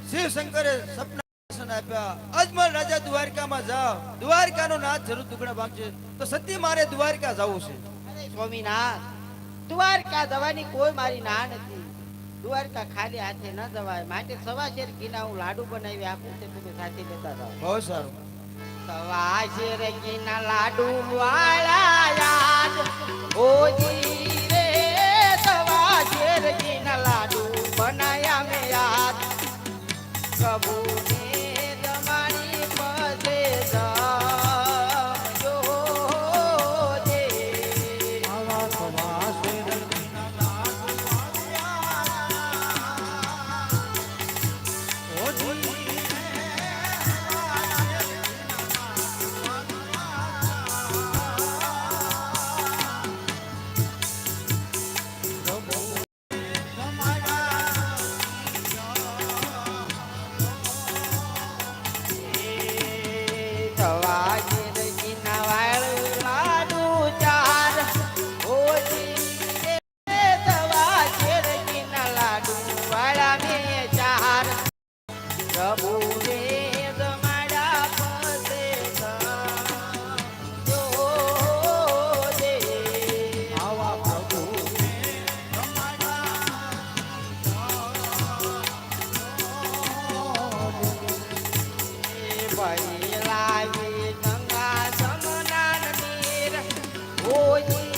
શિવ શંકરે સપના દર્શન આપ્યા. અજમલ રાજા દ્વારકામાં જાવ, દ્વારકાનો નાથ જરૂર ટુકડા પામશે. તો સતી મારે દ્વારકા જવું છે. અરે સ્વામીનાથ, દ્વારકા જવાની કોઈ મારી ના નથી. દ્વારકા ખાલી હાથે ન જવાય, માટે સવા શેર ઘીના હું લાડુ બનાવી આપું તે તમે સાથે લેતા જાઓ. બહુ સારું. સવા શેર ઘીના લાડુ વાળા યાદ ઓજી રે, સવા શેર ઘીના લાડુ બનાયા મે યાદ. કબૂને જમાડી પસે જમજો જે. આવા સવા શેર ઘીના લાડુ વાળા ઓજી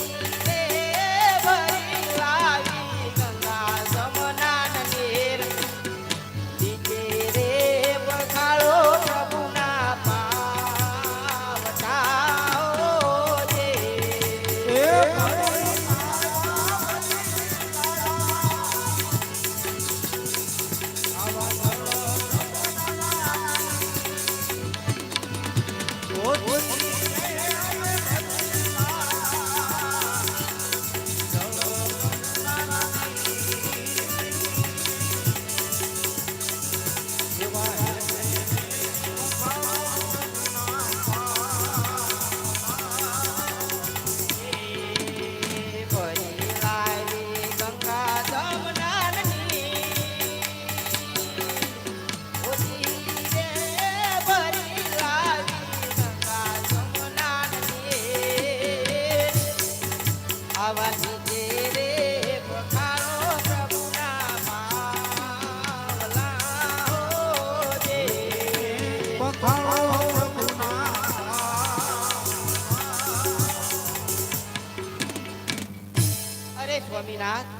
સ્વામીનાથ,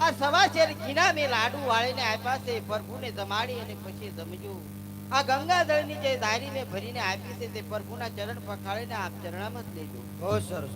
આ સવા શેર ઘીના મેં લાડુ વાળીને આપ્યા છે. પ્રભુને જમાડી અને પછી જમજો. આ ગંગાજળની જે ધારી મેં ભરીને આપી છે તે પ્રભુના ચરણ પખાળીને આપ ચરણામાં જ લેજો. બહુ સરસ.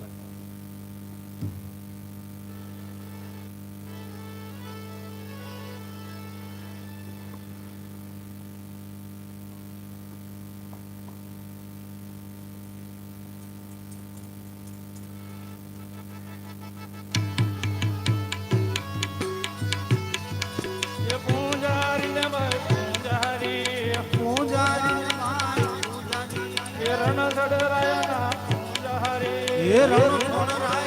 રણ